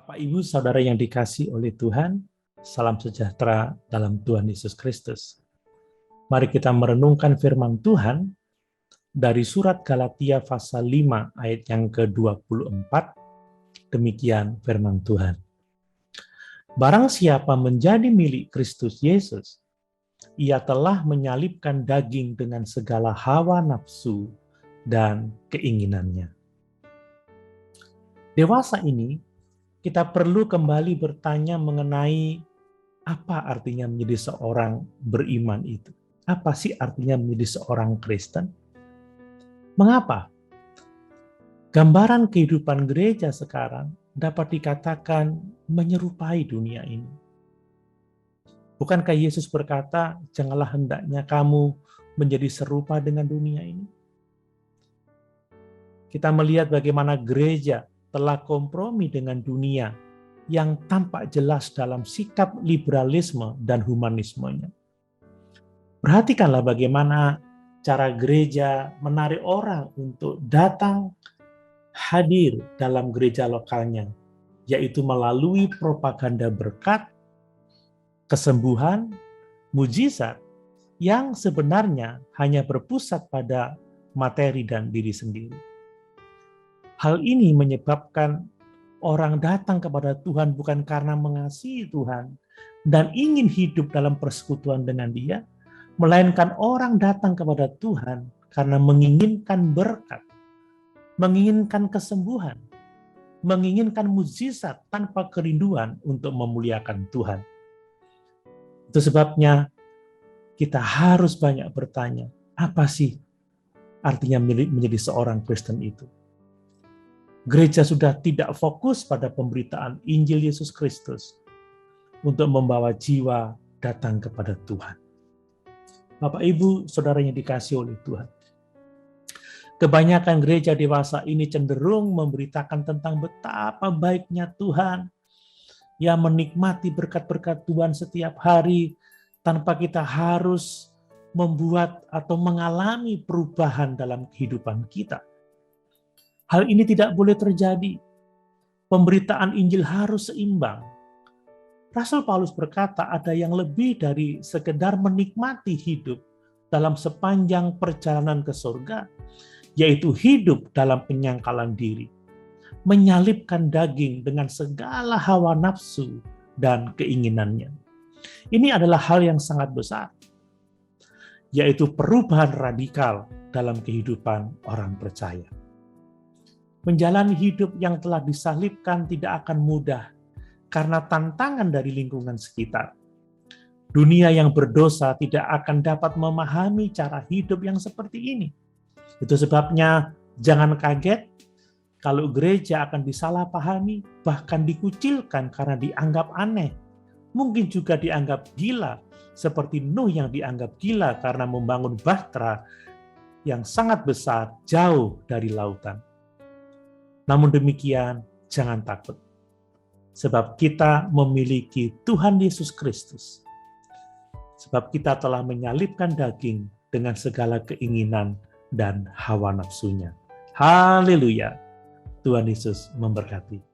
Bapak, Ibu, Saudara yang dikasihi oleh Tuhan, salam sejahtera dalam Tuhan Yesus Kristus. Mari kita merenungkan firman Tuhan dari surat Galatia pasal 5 ayat yang ke-24. Demikian firman Tuhan. Barang siapa menjadi milik Kristus Yesus, ia telah menyalibkan daging dengan segala hawa nafsu dan keinginannya. Dewasa ini, kita perlu kembali bertanya mengenai apa artinya menjadi seorang beriman itu. Apa sih artinya menjadi seorang Kristen? Mengapa? Gambaran kehidupan gereja sekarang dapat dikatakan menyerupai dunia ini. Bukankah Yesus berkata, janganlah hendaknya kamu menjadi serupa dengan dunia ini? Kita melihat bagaimana gereja telah kompromi dengan dunia yang tampak jelas dalam sikap liberalisme dan humanismenya. Perhatikanlah bagaimana cara gereja menarik orang untuk datang hadir dalam gereja lokalnya, yaitu melalui propaganda berkat, kesembuhan, mujizat yang sebenarnya hanya berpusat pada materi dan diri sendiri. Hal ini menyebabkan orang datang kepada Tuhan bukan karena mengasihi Tuhan dan ingin hidup dalam persekutuan dengan Dia, melainkan orang datang kepada Tuhan karena menginginkan berkat, menginginkan kesembuhan, menginginkan mukjizat tanpa kerinduan untuk memuliakan Tuhan. Itu sebabnya kita harus banyak bertanya, apa sih artinya menjadi seorang Kristen itu? Gereja sudah tidak fokus pada pemberitaan Injil Yesus Kristus untuk membawa jiwa datang kepada Tuhan. Bapak, Ibu, Saudara yang dikasihi oleh Tuhan. Kebanyakan gereja dewasa ini cenderung memberitakan tentang betapa baiknya Tuhan yang menikmati berkat-berkat Tuhan setiap hari tanpa kita harus membuat atau mengalami perubahan dalam kehidupan kita. Hal ini tidak boleh terjadi. Pemberitaan Injil harus seimbang. Rasul Paulus berkata ada yang lebih dari sekedar menikmati hidup dalam sepanjang perjalanan ke surga, yaitu hidup dalam penyangkalan diri, menyalibkan daging dengan segala hawa nafsu dan keinginannya. Ini adalah hal yang sangat besar, yaitu perubahan radikal dalam kehidupan orang percaya. Menjalani hidup yang telah disalibkan tidak akan mudah karena tantangan dari lingkungan sekitar. Dunia yang berdosa tidak akan dapat memahami cara hidup yang seperti ini. Itu sebabnya jangan kaget kalau gereja akan disalahpahami, bahkan dikucilkan karena dianggap aneh. Mungkin juga dianggap gila, seperti Nuh yang dianggap gila karena membangun bahtera yang sangat besar jauh dari lautan. Namun demikian, jangan takut. Sebab kita memiliki Tuhan Yesus Kristus. Sebab kita telah menyalibkan daging dengan segala keinginan dan hawa nafsunya. Haleluya. Tuhan Yesus memberkati.